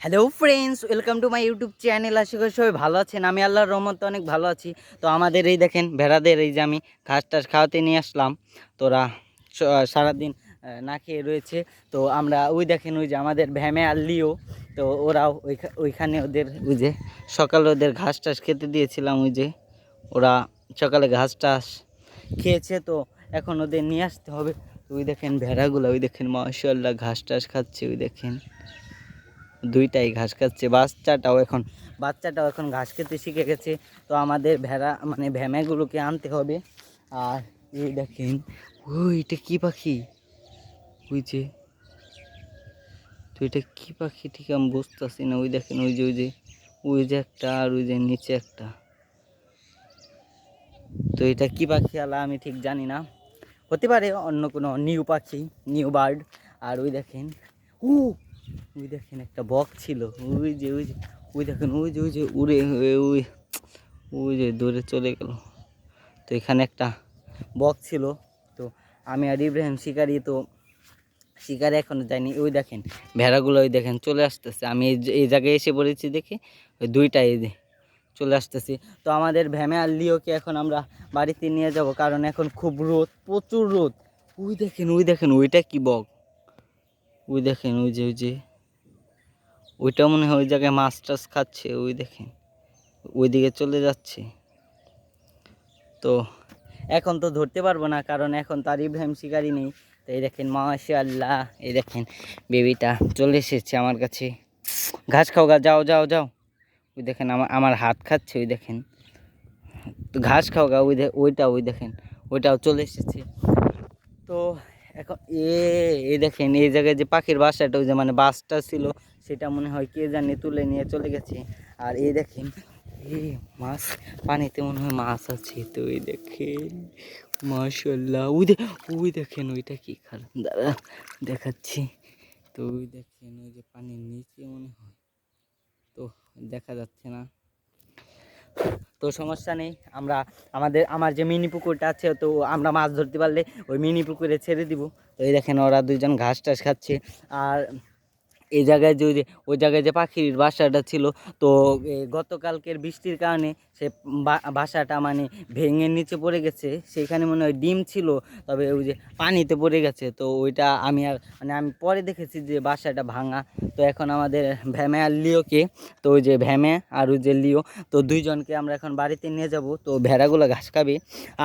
Hello friends, welcome to my YouTube channel. আশা করি সবাই ভালো আছেন। আমি আল্লাহর রহমতে অনেক ভালো আছি। তো আমাদের এই দেখেন ভেড়াদের এই যে আমি ঘাস টাস খাওয়াতে নিয়ে আসলাম। তোরা সারাদিন না খেয়ে রয়েছে। তো আমরা ওই দেখেন ওই যে আমাদের ভ্যামে আর লিও, তো ওরাও ওইখানে ওদের ওই যে সকালে ওদের ঘাস টাস খেতে দিয়েছিলাম। ওই যে ওরা সকালে ঘাস টাস খেয়েছে, তো এখন ওদের নিয়ে আসতে হবে। ওই দেখেন ভেড়াগুলো, ওই দেখেন মাশাআল্লাহ ঘাস টাস খাচ্ছে। ওই দেখেন দুইটাই ঘাস খাচ্ছে। বাচ্চাটাও এখন ঘাস খেতে শিখে গেছে। তো আমাদের ভেড়া মানে ভ্যামেগুলোকে আনতে হবে। আর এই দেখেন ওই এটা কী পাখি, ওই যে তো এটা কী পাখি ঠিক আমি বুঝতেছি না। ওই দেখেন ওই যে একটা, আর ওই যে নিচে একটা। তো এটা কী পাখি আলা আমি ঠিক জানি না, হতে পারে অন্য কোনো নিউ পাখি, নিউ বার্ড। আর ওই দেখেন ওই দেখেন একটা বক ছিল। ওই দেখেন ওই যে উড়ে ওই ওই যে দূরে চলে গেল। তো এখানে একটা বক ছিল। তো আমি আর ইব্রাহিম শিকারি, তো শিকারে এখনো যায়নি। ওই দেখেন ভেড়াগুলো ওই দেখেন চলে আসতেছে। আমি এই জায়গায় এসে পড়েছি দেখে ওই দুইটা এই যে চলে আসতেছি। তো আমাদের ভ্যামে আর লিওকে এখন আমরা বাড়িতে নিয়ে যাব, কারণ এখন খুব রোদ, প্রচুর রোদ। ওই দেখেন ওইটা কি বক, ওই দেখেন ওই যে ওইটা মনে হয় ওই জায়গায় মাছ টাছ খাচ্ছে। ওই দেখেন ওইদিকে চলে যাচ্ছে। তো এখন তো ধরতে পারবো না, কারণ এখন তার ইব্রাহিম শিকারি নেই। তো এই দেখেন মাশাআল্লাহ, এই দেখেন বেবিটা চলে এসেছে আমার কাছে। ঘাস খাও, গা যাও যাও যাও। ওই দেখেন আমার হাত খাচ্ছে। ওই দেখেন তো ঘাস খাও গা। ওই দেখেন ওইটাও চলে এসেছে। তো এখন এই দেখেন এই জায়গায় যে পাখির বাসাটা, ওই যে মানে বাসটা ছিল, সেটা মনে হয় কে জানি তুলে নিয়ে চলে গেছে। আর এই দেখেন এই মাছ, পানিতে মনে হয় মাছ আছে। তো এই দেখেন মাশাআল্লাহ, ওই দেখেন ওইটা কি খারাপ, দাঁড়া দেখাচ্ছি। তো ওই দেখেন ওই যে পানির নিচে মনে হয়, তো দেখা যাচ্ছে না। তো সমস্যা নেই, আমার যে মিনি পুকুরটা আছে, তো আমরা মাছ ধরতে পারলে ওই মিনি পুকুরে ছেড়ে দিব। তো এই দেখেন ওরা দুইজন ঘাস টাস খাচ্ছে। আর এই জায়গায় ওই জায়গায় যে পাখির বাসাটা ছিল, তো গতকালকের বৃষ্টির কারণে সে বাসাটা মানে ভেঙে নিচে পড়ে গেছে। সেইখানে মনে হয় ডিম ছিল, তবে ওই যে পানিতে পড়ে গেছে। তো ওইটা আমি পরে দেখেছি যে বাসাটা ভাঙা। তো এখন আমাদের ভ্যামে আর লিওকে, তো ওই যে ভ্যামে আর ওই যে লিও, তো দুইজনকে আমরা এখন বাড়িতে নিয়ে যাব। তো ভেড়াগুলো ঘাস খাবে।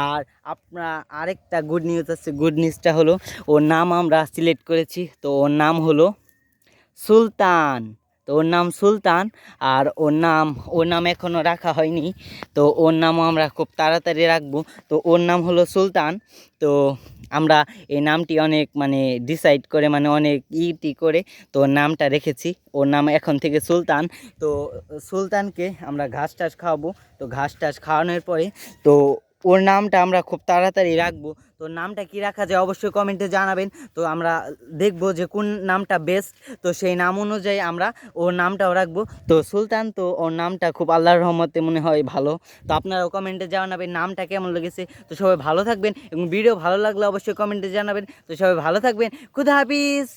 আর আপনার আরেকটা গুড নিউজ আছে। গুড নিউজটা হলো ওর নাম আমরা সিলেক্ট করেছি। তো ওর নাম হলো সুলতান। তো ওর নাম সুলতান। আর ওর নাম এখনও রাখা হয়নি। তো ওর নামও আমরা খুব তাড়াতাড়ি রাখবো। তো ওর নাম হলো সুলতান। তো আমরা এই নামটি অনেক মানে ডিসাইড করে, মানে অনেক করে তো ওর নামটা রেখেছি। ওর নাম এখন থেকে সুলতান। তো সুলতানকে আমরা ঘাস টাস খাওয়াবো। তো ঘাস টাস খাওয়ানোর পরে তো ওর নামটা আমরা খুব তাড়াতাড়ি রাখবো। তো নামটা কি রাখা যায় অবশ্যই কমেন্টে জানাবেন। তো আমরা দেখবো যে কোন নামটা বেস্ট, তো সেই নাম অনুযায়ী আমরা ওর নামটাও রাখবো। তো সুলতান, তো ওর নামটা খুব আল্লাহর রহমতে মনে হয় ভালো। তো আপনারাও কমেন্টে জানাবেন নামটা কেমন লেগেছে। তো সবাই ভালো থাকবেন, এবং ভিডিও ভালো লাগলে অবশ্যই কমেন্টে জানাবেন। তো সবাই ভালো থাকবেন, খুদা হাফিজ।